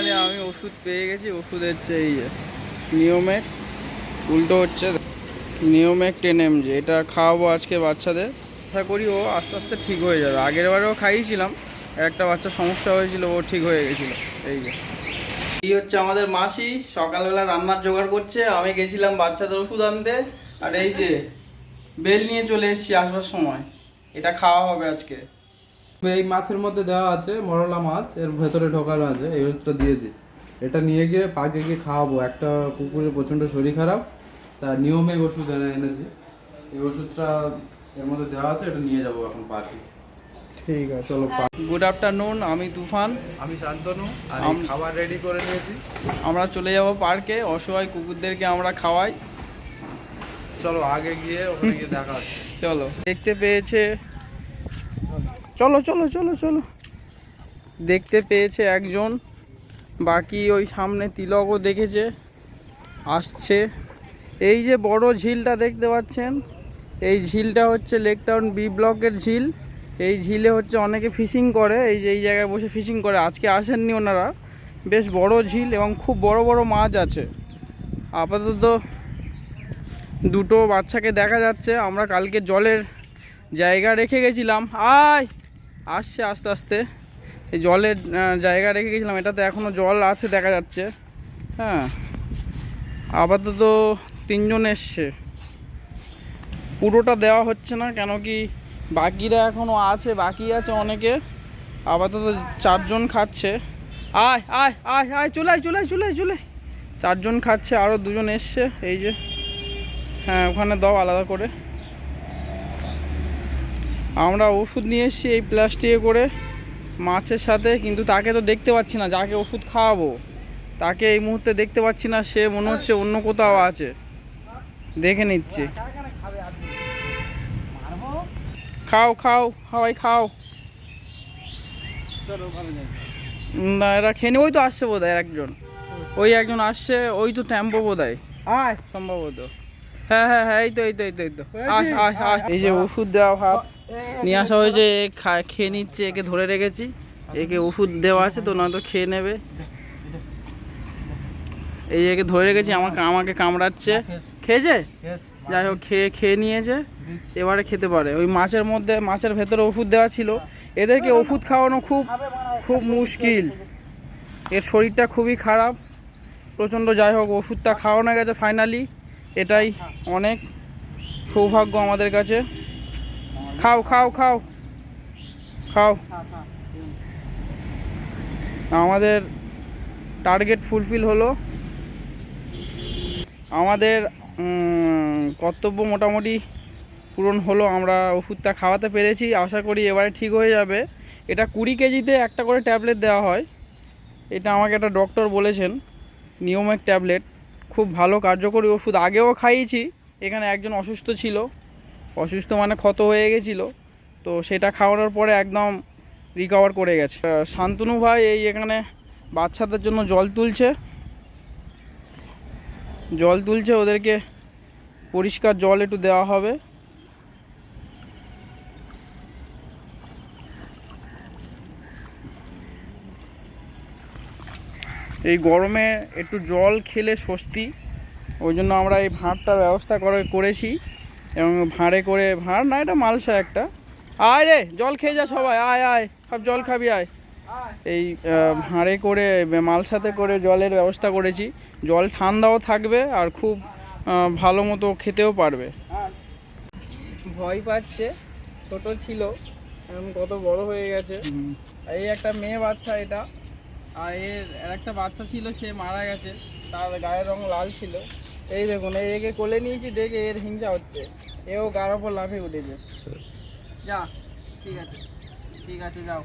Finally আমি ওষুধ পেয়ে গেছি। ওষুধ হচ্ছে এই যে নিওমেক, উল্টো হচ্ছে নিওমেক 10 mg। এটা খাওয়াবো আজকে বাচ্চাদের। আশা করি ও আস্তে আস্তে ঠিক হয়ে যাবে। আগের বারেও খাইয়েছিলাম, একটা বাচ্চার সমস্যা হয়েছিল, ও ঠিক হয়ে গেছিলো। এই যে এই হচ্ছে আমাদের মাসি সকালবেলা রান্নার জোগাড় করছে। আমি গেছিলাম বাচ্চাদের ওষুধ আনতে, আর এই যে বেল নিয়ে চলে এসেছি আসবার সময়। এটা খাওয়া হবে আজকে। এই মাছের মধ্যে দেওয়া আছে মরলা মাছ, এর ভেতরে ঢোকানো আছে, এই ওষুধটা দিয়েছি। এটা নিয়ে গিয়ে পাকে গিয়ে খাওয়াবো। একটা কুকুরের প্রচণ্ড শরীর খারাপ, তার নিয়মিক ওষুধ এনেছি। এই ওষুধটা এর মধ্যে দেওয়া আছে, এটা নিয়ে যাবো এখন পার্কে। ঠিক আছে, চলো। গুড আফটারনুন, আমি তুফান। আমি শান্তনু, আর খাবার রেডি করে নিয়েছি। আমরা চলে যাব পার্কে, অসহায় কুকুরদেরকে আমরা খাওয়াই। চলো আগে গিয়ে ওখানে গিয়ে দেখা হচ্ছে। চলো। দেখতে পেয়েছে, চলো চলো চলো চলো। দেখতে পেয়েছে একজন, বাকি ওই সামনে তিলকও দেখেছে, আসছে। এই যে বড় ঝিলটা দেখতে পাচ্ছেন, এই ঝিলটা হচ্ছে লেক টাউন বি ব্লকের ঝিল। এই ঝিলে হচ্ছে অনেকে ফিশিং করে, এই যে এই জায়গায় বসে ফিশিং করে। আজকে আসেননি ওনারা। বেশ বড় ঝিল এবং খুব বড় বড় মাছ আছে। আপাতত দুটো বাচ্চাকে দেখা যাচ্ছে। আমরা কালকে জলের জায়গা রেখে গেছিলাম, আসছে আস্তে আস্তে। এই জলের জায়গা রেখে গেছিলাম, এটাতে এখনও জল আছে দেখা যাচ্ছে। হ্যাঁ, আপাতত 3জন এসছে। পুরোটা দেওয়া হচ্ছে না, কেন কি বাকিরা এখনও আছে, বাকি আছে অনেকে। আপাতত 4জন খাচ্ছে। আয় আয় আয় আয়, চলে আয় চলে আয় চলে আয় চলে আয়। 4জন খাচ্ছে, আরও 2জন এসছে। এই যে, হ্যাঁ ওখানে দাও আলাদা করে। আমরা ওষুধ নিয়ে এসেছি এই প্লাস্টিকে করে মাছের সাথে, কিন্তু তাকে তো দেখতে পাচ্ছি না। যাকে ওষুধ খাওয়াবো তাকে এই মুহূর্তে দেখতে পাচ্ছি না। সে মনে হচ্ছে অন্য কোথাও আছে, দেখে নিচ্ছি। খাও খাও সবাই খাও। না এরা খেয়ে নি। ওই তো আসছে বোধ হয় একজন, ওই একজন আসছে, ওই তো টেম্পো বোধ হয় সম্ভবত। হ্যাঁ হ্যাঁ হ্যাঁ, এই তো এই তো এই তো এই তো। এই যে ওষুধ দেওয়া ভাত নিয়ে আসা হয়েছে, খেয়ে নিচ্ছে। একে ধরে রেখেছি, একে ওষুধ দেওয়া আছে তো, নয়তো খেয়ে নেবে। এই একে ধরে রেখেছি, আমাকে কামড়াচ্ছে। খেয়েছে, যাই হোক খেয়ে নিয়েছে, এবারে খেতে পারে। ওই মাছের মধ্যে, মাছের ভেতরে ওষুধ দেওয়া ছিল। এদেরকে ওষুধ খাওয়ানো খুব খুব মুশকিল, এর শরীরটা খুবই খারাপ প্রচণ্ড। যাই হোক, ওষুধটা খাওয়ানো গেছে ফাইনালি, এটাই অনেক সৌভাগ্য আমাদের কাছে। খাও খাও খাও খাও। আমাদের টার্গেট ফুলফিল হলো। আমাদের কর্তব্য মোটামুটি পূরণ হলো। আমরা ওষুধটা খাওয়াতে পেরেছি, আশা করি এবারে ঠিক হয়ে যাবে। এটা 20 কেজিতে একটা করে ট্যাবলেট দেওয়া হয়। এটা আমাকে একটা ডক্টর বলেছেন, নিওমেক ট্যাবলেট খুব ভালো কার্যকরী ওষুধ। আগেও খাইয়েছি, এখানে একজন অসুস্থ ছিল, অসুস্থ মানে ক্ষত হয়ে গেছিলো, তো সেটা খাওয়ানোর পরে একদম রিকভার করে গেছে। শান্তনু ভাই এই এখানে বাচ্চাদের জন্য জল তুলছে, ওদেরকে পরিষ্কার জল একটু দেওয়া হবে। এই গরমে একটু জল খেলে স্বস্তি, ওই জন্য আমরা এই ভাঁড়টার ব্যবস্থা করেছি। এবং ভাঁড় না, এটা মালসা একটা। আয় রে, জল খেয়ে যা সবাই, আয় আয় সব জল খাবি আয়। এই ভাঁড়ে করে, মালসাতে করে জলের ব্যবস্থা করেছি। জল ঠান্ডাও থাকবে আর খুব ভালো মতো খেতেও পারবে। ভয় পাচ্ছে, ছোট ছিল, এখন কত বড় হয়ে গেছে। এই একটা মেয়ে বাচ্চা এটা, আর এর একটা বাচ্চা ছিল, সে মারা গেছে, তার গায়ের রং লাল ছিল। এই দেখুন, একে কোলে নিয়েছি, দেখে এর হিংসা হচ্ছে, এও গার ওপর লাফিয়ে উঠেছে। যা, ঠিক আছে ঠিক আছে, যাও।